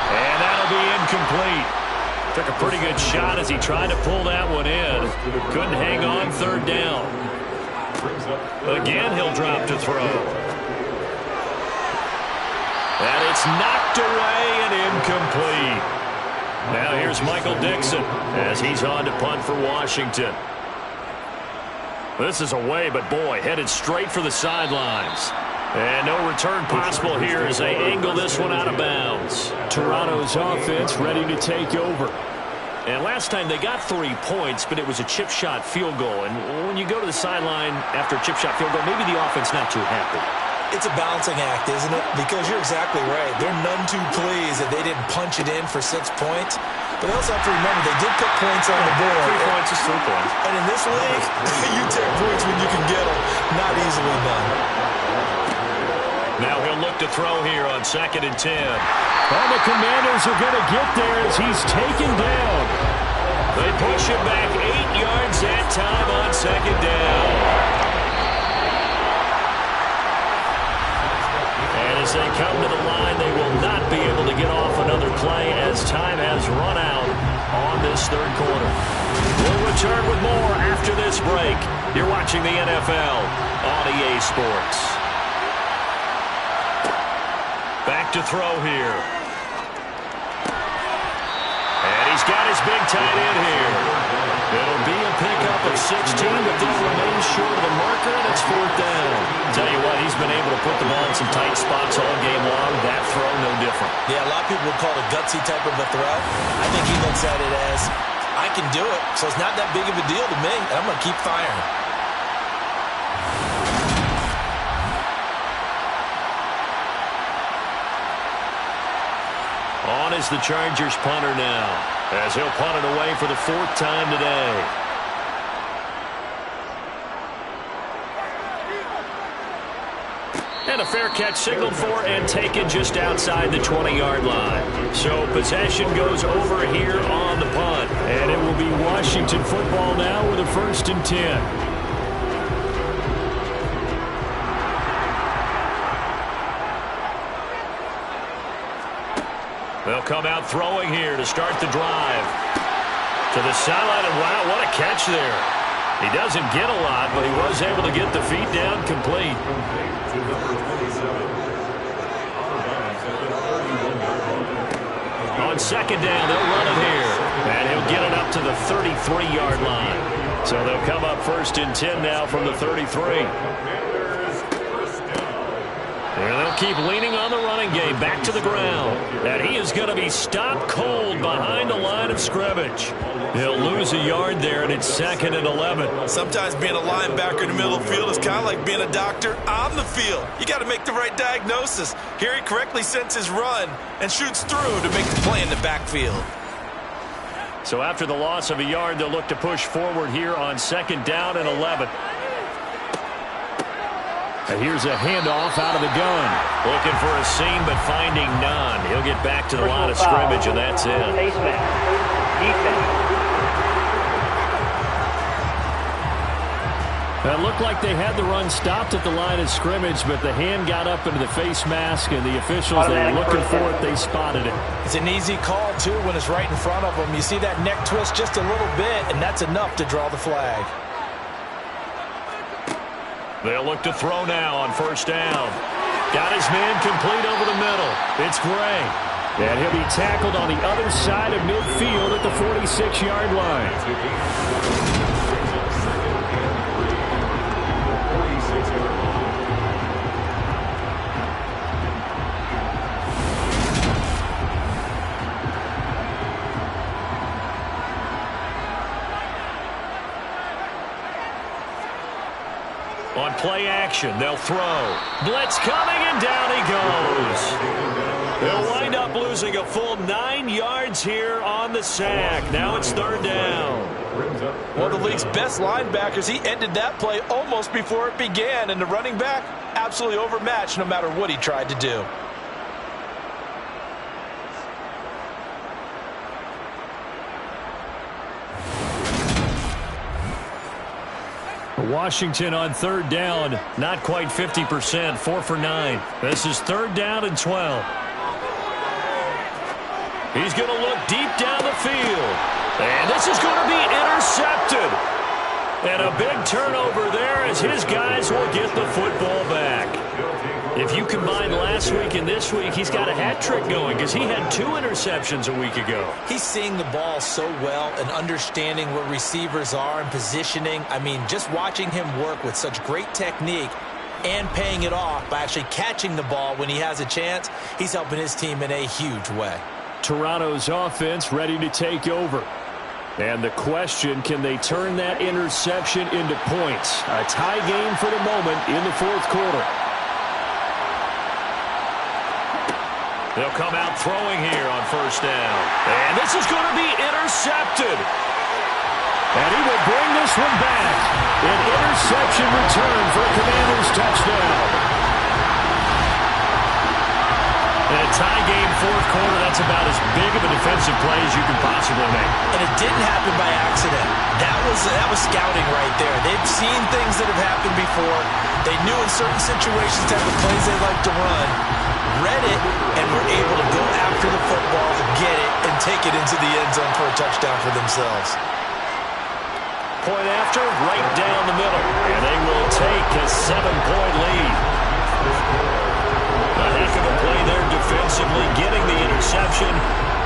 And that'll be incomplete. Took a pretty good shot as he tried to pull that one in. Couldn't hang on 3rd down. Again, he'll drop to throw. And it's knocked away and incomplete. Now here's Michael Dixon as he's on to punt for Washington. This is away, but boy, headed straight for the sidelines. And no return possible here as they angle this one out of bounds. Toronto's offense ready to take over. And last time they got 3 points, but it was a chip shot field goal. And when you go to the sideline after a chip shot field goal, maybe the offense not too happy. It's a balancing act, isn't it? Because you're exactly right. They're none too pleased that they didn't punch it in for 6 points. But they also have to remember they did put points on the board. 3 points is 3 points. And in this league, you take points when you can get them. Not easily done. Now he'll look to throw here on 2nd and 10. Well, the Commanders are going to get there as he's taken down. They push him back 8 yards that time on 2nd down. And as they come to the line, they will not be able to get off another play as time has run out on this 3rd quarter. We'll return with more after this break. You're watching the NFL on EA Sports. Back to throw here. And he's got his big tight end here. It'll be a pickup of 16, but they'll remain short of the marker, and it's 4th down. Tell you what, he's been able to put the ball in some tight spots all game long. That throw, no different. Yeah, a lot of people would call it a gutsy type of a throw. I think he looks at it as, I can do it, so it's not that big of a deal to me, and I'm going to keep firing. On is the Chargers punter now, as he'll punt it away for the 4th time today. And a fair catch signaled for and taken just outside the 20-yard line. So possession goes over here on the punt. And it will be Washington football now with a 1st and 10. They'll come out throwing here to start the drive. To the sideline, and wow, what a catch there. He doesn't get a lot, but he was able to get the feet down complete. On 2nd down, they'll run it here. And he'll get it up to the 33-yard line. So they'll come up 1st and 10 now from the 33. And they'll keep leaning on the running game back to the ground. And he is going to be stopped cold behind the line of scrimmage. He'll lose a yard there, and it's 2nd and 11. Sometimes being a linebacker in the middle of the field is kind of like being a doctor on the field. You got to make the right diagnosis. Here he correctly sends his run and shoots through to make the play in the backfield. So after the loss of a yard, they'll look to push forward here on 2nd down and 11. And here's a handoff out of the gun. Looking for a seam, but finding none. He'll get back to the line of scrimmage, and that's it. It looked like they had the run stopped at the line of scrimmage, but the hand got up into the face mask, and the officials, they were looking for it. They spotted it. It's an easy call, too, when it's right in front of them. You see that neck twist just a little bit, and that's enough to draw the flag. They'll look to throw now on 1st down. Got his man complete over the middle. It's Gray. And he'll be tackled on the other side of midfield at the 46-yard line. On play action, they'll throw. Blitz coming, and down he goes. They'll wind up losing a full 9 yards here on the sack. Now it's third down. One of the league's best linebackers. He ended that play almost before it began, and the running back absolutely overmatched no matter what he tried to do. Washington on third down, not quite 50%, 4 for 9. This is third down and 12. He's going to look deep down the field. And this is going to be intercepted. And a big turnover there as his guys will get the football back. If you combine last week and this week, he's got a hat trick going because he had 2 interceptions a week ago. He's seeing the ball so well and understanding where receivers are and positioning. I mean, just watching him work with such great technique and paying it off by actually catching the ball when he has a chance, he's helping his team in a huge way. Toronto's offense ready to take over. And the question, can they turn that interception into points? A tie game for the moment in the fourth quarter. They'll come out throwing here on first down. And this is going to be intercepted. And he will bring this one back. An interception return for a Commanders touchdown. In a tie game fourth quarter, that's about as big of a defensive play as you can possibly make. And it didn't happen by accident. That was scouting right there. They've seen things that have happened before. They knew in certain situations type of plays they like to run, read it, and were able to go after the football, get it, and take it into the end zone for a touchdown for themselves. Point after, right down the middle. And they will take a 7-point lead. A heck of a play there defensively, getting the interception,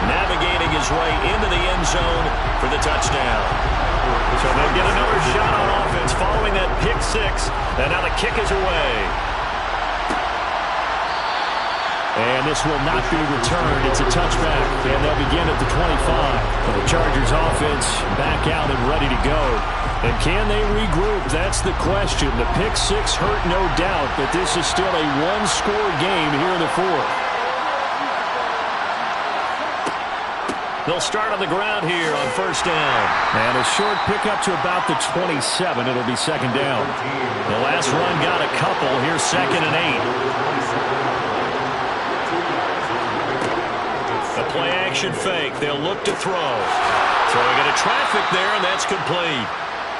navigating his way into the end zone for the touchdown. So they'll get another shot on offense following that pick 6, and now the kick is away. And this will not be returned. It's a touchback, and they'll begin at the 25. The Chargers offense back out and ready to go. And can they regroup? That's the question. The pick 6 hurt, no doubt, but this is still a one-score game here in the fourth. They'll start on the ground here on first down. And a short pickup to about the 27. It'll be second down. The last run got a couple. Here's second and 8. A play-action fake. They'll look to throw. Throwing into traffic there, and that's complete.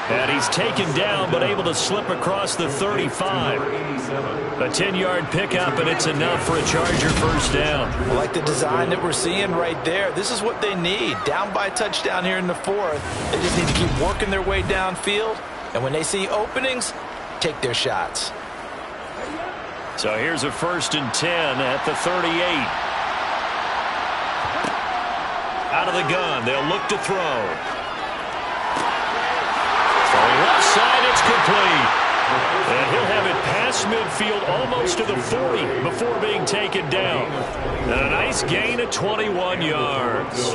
And he's taken down, but able to slip across the 35. A 10-yard pickup, and it's enough for a Charger first down. I like the design that we're seeing right there. This is what they need. Down by a touchdown here in the fourth. They just need to keep working their way downfield. And when they see openings, take their shots. So here's a 1st and 10 at the 38. Out of the gun, they'll look to throw. Throwing left side, it's complete. And he'll have it past midfield almost to the 40 before being taken down. And a nice gain of 21 yards.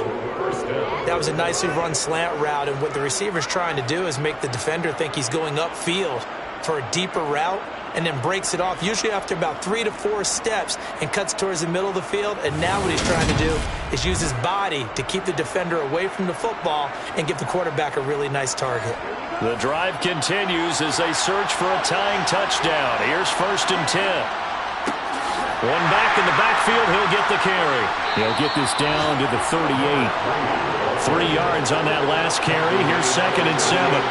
That was a nicely run slant route, and what the receiver's trying to do is make the defender think he's going upfield for a deeper route, and then breaks it off, usually after about 3 to 4 steps, and cuts towards the middle of the field. And now what he's trying to do is use his body to keep the defender away from the football and give the quarterback a really nice target. The drive continues as they search for a tying touchdown. Here's 1st and 10. One back in the backfield, he'll get the carry. He'll get this down to the 38. 3 yards on that last carry. Here's 2nd and 7.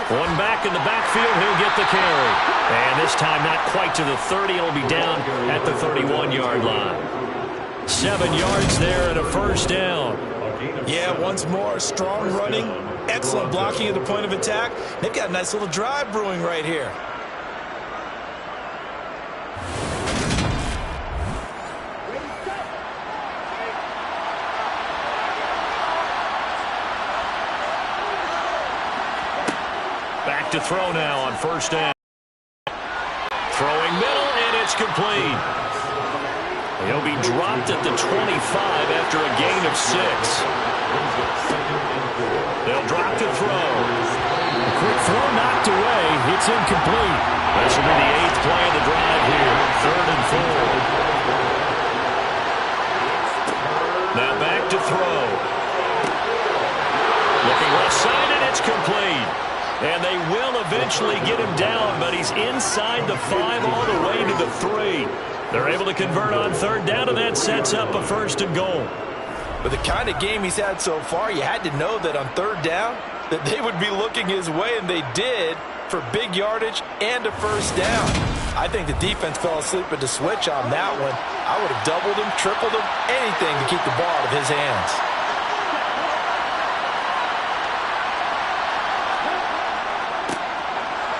One back in the backfield, he'll get the carry. And this time not quite to the 30. It'll be down at the 31-yard line. 7 yards there and a first down. Yeah, once more, strong running, excellent blocking at the point of attack. They've got a nice little drive brewing right here. Back to throw now on first down. Throwing middle, and it's complete. He'll be dropped at the 25 after a gain of 6. They'll drop to throw. A quick throw knocked away. It's incomplete. This will be the 8th play of the drive here. 3rd and 4. Now back to throw. Looking left side, and it's complete. And they will eventually get him down, but he's inside the 5 all the way to the 3. They're able to convert on 3rd down, and that sets up a 1st and goal. With the kind of game he's had so far, you had to know that on 3rd down that they would be looking his way, and they did, for big yardage and a 1st down. I think the defense fell asleep at the switch on that one. I would have doubled him, tripled him, anything to keep the ball out of his hands.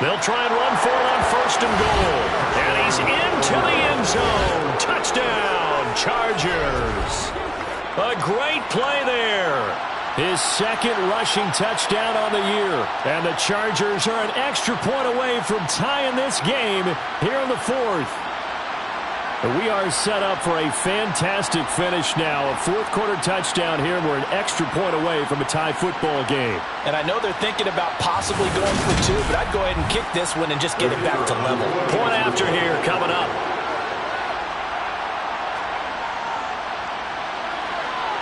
They'll try and run for it on 1st and goal. And he's into the end zone. Touchdown, Chargers. A great play there. His 2nd rushing touchdown on the year. And the Chargers are an extra point away from tying this game here in the 4th. We are set up for a fantastic finish now. A 4th quarter touchdown here. We're an extra point away from a tie football game. And I know they're thinking about possibly going for 2, but I'd go ahead and kick this one and just get it back to level. Point after here coming up.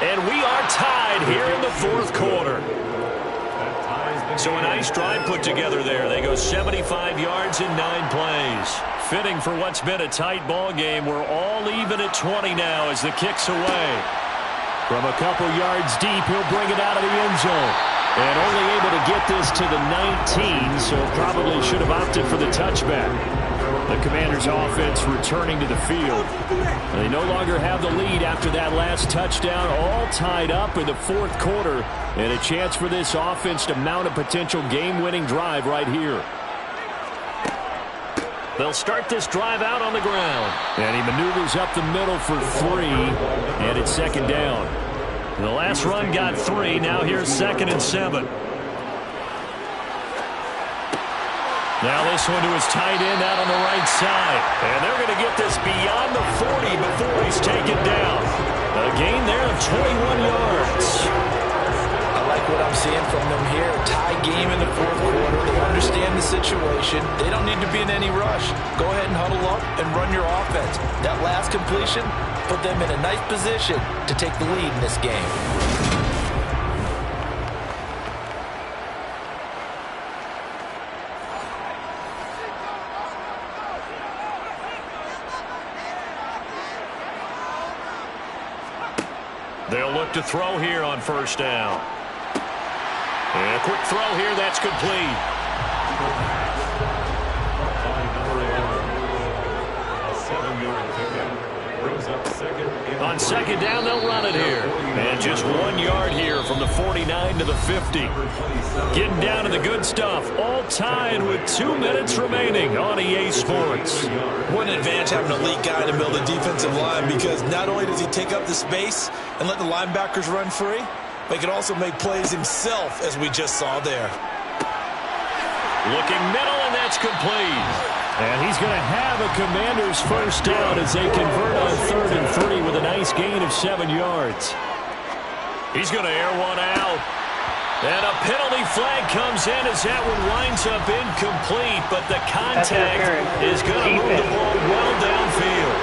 And we are tied here in the 4th quarter. So a nice drive put together there. They go 75 yards in 9 plays. Fitting for what's been a tight ball game. We're all even at 20 now as the kick's away. From a couple yards deep, he'll bring it out of the end zone. And only able to get this to the 19, so probably should have opted for the touchback. The Commanders' offense returning to the field. They no longer have the lead after that last touchdown, all tied up in the 4th quarter, and a chance for this offense to mount a potential game-winning drive right here. They'll start this drive out on the ground. And he maneuvers up the middle for 3, and it's 2nd down. The last run got 3, now here's 2nd and 7. Now this one to his tight end out on the right side. And they're going to get this beyond the 40 before he's taken down. A gain there of 21 yards. I like what I'm seeing from them here. Tie game in the 4th quarter. They understand the situation. They don't need to be in any rush. Go ahead and huddle up and run your offense. That last completion put them in a nice position to take the lead in this game. They'll look to throw here on 1st down. And a quick throw here, that's complete. On 2nd down, they'll run it here. And just 1 yard here from the 49 to the 50. Getting down to the good stuff. All tied with 2 minutes remaining on EA Sports. What an advantage having an elite guy in the middle of the defensive line, because not only does he take up the space and let the linebackers run free, but he can also make plays himself, as we just saw there. Looking middle, and that's complete. And he's going to have a Commanders 1st down as they convert on 3rd and 3 with a nice gain of 7 yards. He's going to air one out. And a penalty flag comes in as that one winds up incomplete, but the contact is going to move the ball well downfield.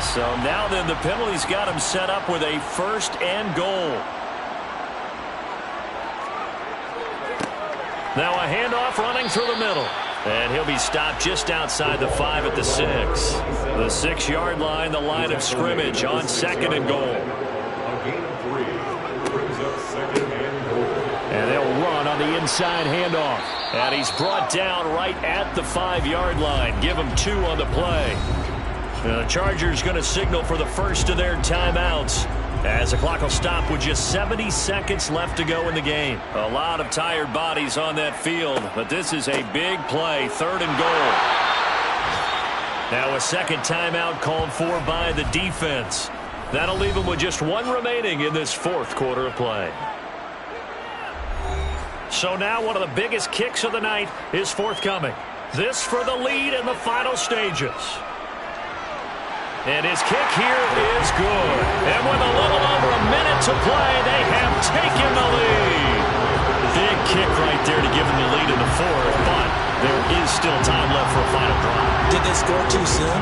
So now then the penalty's got him set up with a 1st and goal. Now a handoff running through the middle. And he'll be stopped just outside the 5 at the 6. The 6-yard line, the line of scrimmage on 2nd and goal. And they'll run on the inside handoff. And he's brought down right at the 5-yard line. Give him 2 on the play. The Chargers going to signal for the first of their timeouts, as the clock will stop with just 70 seconds left to go in the game. A lot of tired bodies on that field, but this is a big play, 3rd and goal. Now a 2nd timeout called for by the defense. That'll leave them with just 1 remaining in this 4th quarter of play. So now one of the biggest kicks of the night is forthcoming. This for the lead in the final stages. And his kick here is good. And with a little over a minute to play, they have taken the lead. Big kick right there to give them the lead in the fourth, but there is still time left for a final drive. Did they score too soon?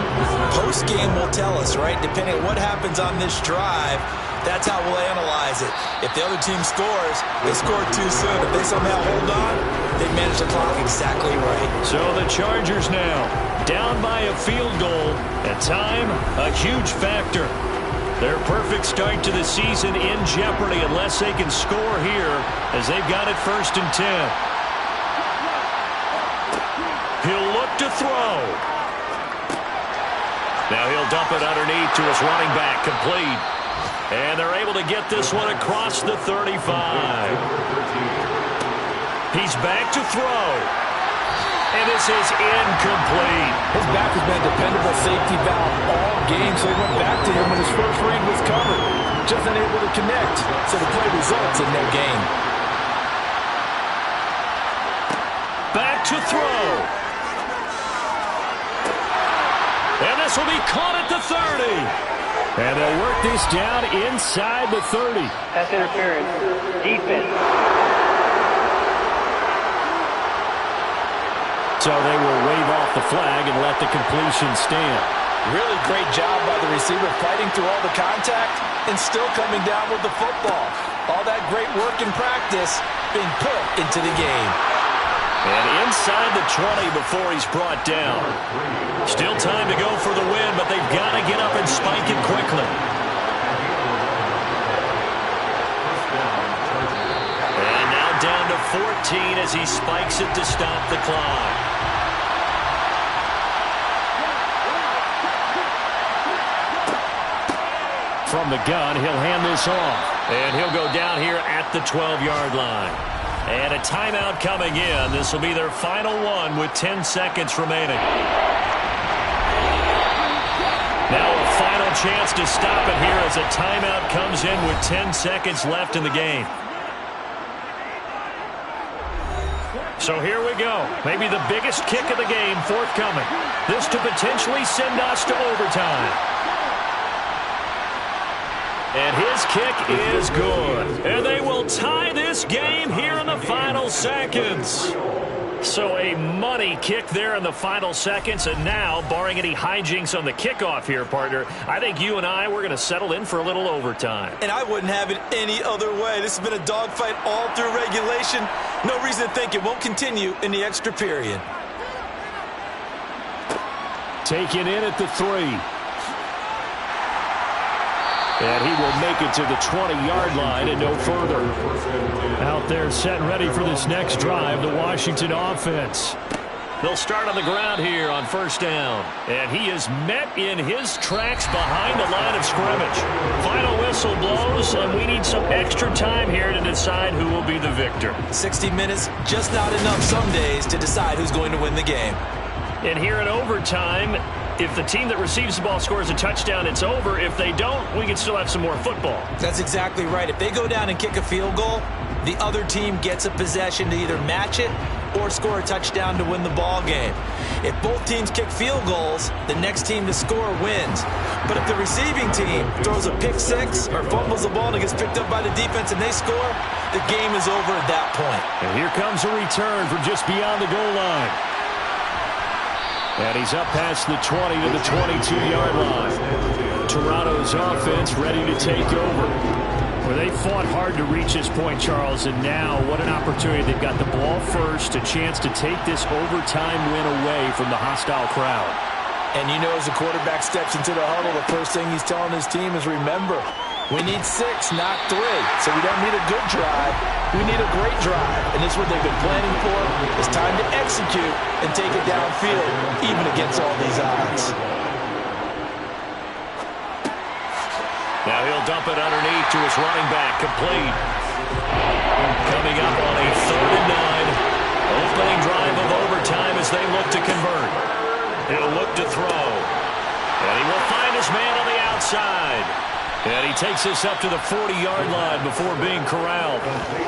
Post-game will tell us, right? Depending on what happens on this drive, that's how we'll analyze it. If the other team scores, they scored too soon. If they somehow hold on, they manage the clock exactly right. So the Chargers now down by a field goal. At time, a huge factor. Their perfect start to the season in jeopardy unless they can score here as they've got it 1st and 10. He'll look to throw. Now he'll dump it underneath to his running back, complete. And they're able to get this one across the 35. He's back to throw. And this is incomplete. His back has been a dependable safety valve all game, so he went back to him when his first read was covered. Just unable to connect, so the play results in no gain. Back to throw. And this will be caught at the 30. And they'll work this down inside the 30. Pass interference. Defense. So they will wave off the flag and let the completion stand. Really great job by the receiver fighting through all the contact and still coming down with the football. All that great work in practice being put into the game. And inside the 20 before he's brought down. Still time to go for the win, but they've got to get up and spike it quickly. And now down to 14 as he spikes it to stop the clock. From the gun, he'll hand this off. And he'll go down here at the 12-yard line. And a timeout coming in. This will be their final one with 10 seconds remaining. Now a final chance to stop it here as a timeout comes in with 10 seconds left in the game. So here we go. Maybe the biggest kick of the game forthcoming. This to potentially send us to overtime. And his kick is good. And they will tie this game here in the final seconds. So a money kick there in the final seconds. And now, barring any hijinks on the kickoff here, partner, I think you and I, we're going to settle in for a little overtime. And I wouldn't have it any other way. This has been a dogfight all through regulation. No reason to think it won't continue in the extra period. Taken in at the 3. And he will make it to the 20-yard line and no further. Out there set and ready for this next drive, the Washington offense. They'll start on the ground here on 1st down. And he is met in his tracks behind the line of scrimmage. Final whistle blows, and we need some extra time here to decide who will be the victor. 60 minutes, just not enough some days to decide who's going to win the game. And here in overtime, if the team that receives the ball scores a touchdown, it's over. If they don't, we can still have some more football. That's exactly right. If they go down and kick a field goal, the other team gets a possession to either match it or score a touchdown to win the ball game. If both teams kick field goals, the next team to score wins. But if the receiving team throws a pick six or fumbles the ball and it gets picked up by the defense and they score, the game is over at that point. And here comes a return from just beyond the goal line. And he's up past the 20 to the 22-yard line. Toronto's offense ready to take over. Well, they fought hard to reach this point, Charles, and now what an opportunity. They've got the ball first, a chance to take this overtime win away from the hostile crowd. And you know, as the quarterback steps into the huddle, the first thing he's telling his team is, remember, we need 6, not 3. So we don't need a good drive. We need a great drive. And this is what they've been planning for. It's time to execute and take it downfield, even against all these odds. Now he'll dump it underneath to his running back, complete. Coming up on a 3rd and 9. Opening drive of overtime as they look to convert. He'll look to throw. And he will find his man on the outside. And he takes this up to the 40-yard line before being corralled.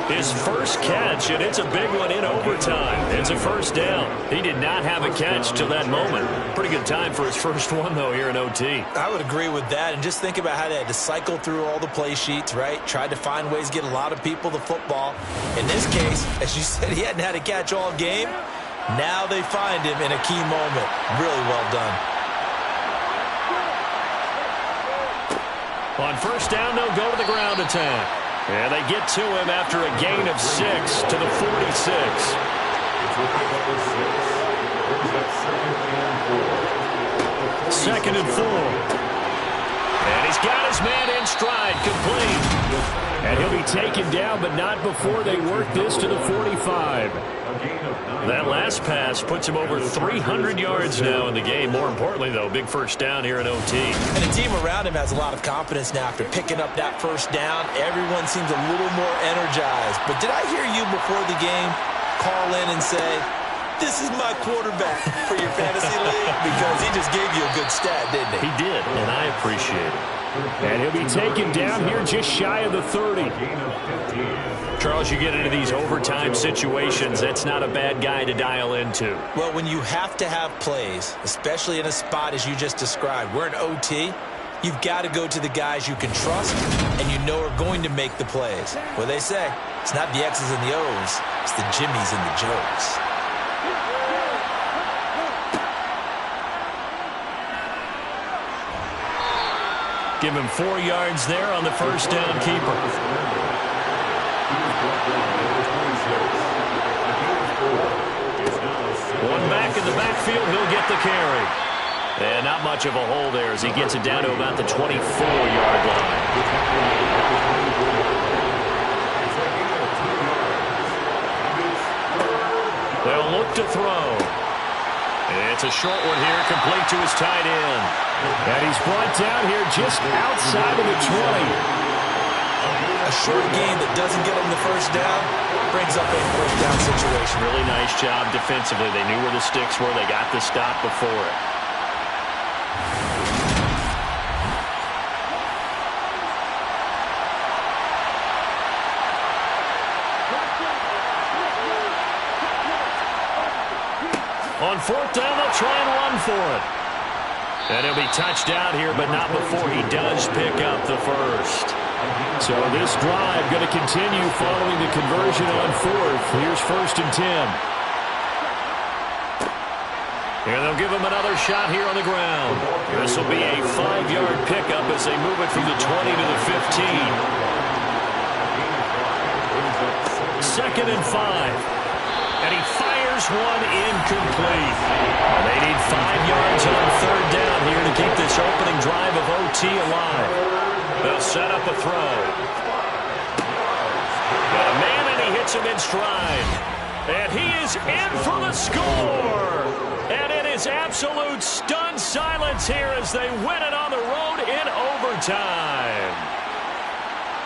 His first catch, and it's a big one in overtime. It's a first down. He did not have a catch till that moment. Pretty good time for his first one, though, here in OT. I would agree with that. And just think about how they had to cycle through all the play sheets, right? Tried to find ways to get a lot of people the football. In this case, as you said, he hadn't had a catch all game. Now they find him in a key moment. Really well done. On first down, they'll go to the ground attack. And they get to him after a gain of 6 to the 46. Second and 4. And he's got his man in stride, complete. And he'll be taken down, but not before they work this to the 45. That last pass puts him over 300 yards now in the game. More importantly, though, big first down here in OT. And the team around him has a lot of confidence now after picking up that first down. Everyone seems a little more energized. But did I hear you before the game call in and say, this is my quarterback for your fantasy league? Because he just gave you a good stat, didn't he? He did, and I appreciate it. And he'll be taken down here just shy of the 30. Charles, you get into these overtime situations, that's not a bad guy to dial into. Well, when you have to have plays, especially in a spot as you just described, we're in OT, you've got to go to the guys you can trust and you know are going to make the plays. Well, they say, it's not the X's and the O's, it's the Jimmies and the Joes. Give him 4 yards there on the first down keeper. One back in the backfield, he'll get the carry. And not much of a hole there as he gets it down to about the 24-yard line. They'll look to throw. It's a short one here, complete to his tight end. And he's brought down here just outside of the 20. A short gain that doesn't get him the first down brings up a first down situation. Really nice job defensively. They knew where the sticks were. They got the stop before it. On fourth down, they'll try and run for it. And he'll be touched out here, but not before he does pick up the first. So this drive going to continue following the conversion on fourth. Here's 1st and 10. And they'll give him another shot here on the ground. This will be a 5-yard pickup as they move it from the 20 to the 15. 2nd and 5. And he fires one incomplete. They need 5 yards on third down here to keep this opening drive of OT alive. They'll set up a throw. Got a man, and he hits him in stride. And he is in for the score. And it is absolute stunned silence here as they win it on the road in overtime.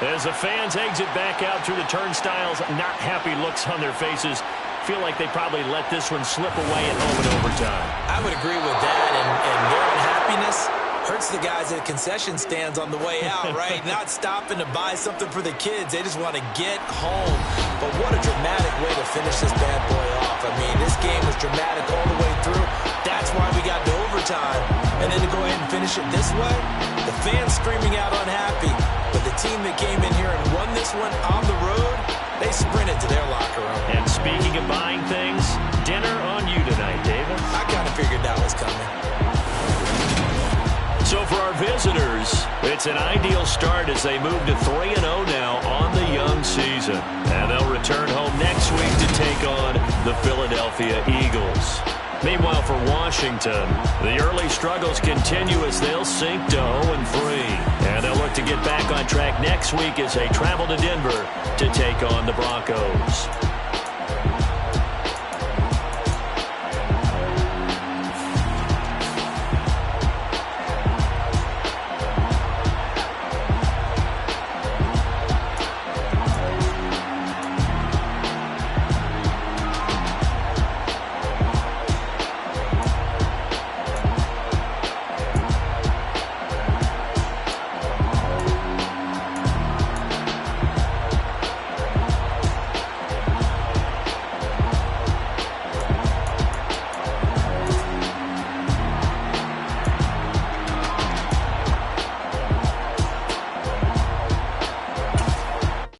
As the fans exit back out through the turnstiles, not happy looks on their faces. Feel like they probably let this one slip away at home in overtime. I would agree with that, and their unhappiness hurts the guys at concession stands on the way out, right? Not stopping to buy something for the kids. They just want to get home. But what a dramatic way to finish this bad boy off. I mean, this game was dramatic all the way through. That's why we got to overtime. And then to go ahead and finish it this way, the fans screaming out unhappy. But the team that came in here and won this one on the road, they sprinted to their locker room. And speaking of buying things, dinner on you tonight, David. I kind of figured that was coming. So for our visitors, it's an ideal start as they move to 3-0 now on the young season. And they'll return home next week to take on the Philadelphia Eagles. Meanwhile, for Washington, the early struggles continue as they'll sink to 0-3. And they'll look to get back on track next week as they travel to Denver to take on the Broncos.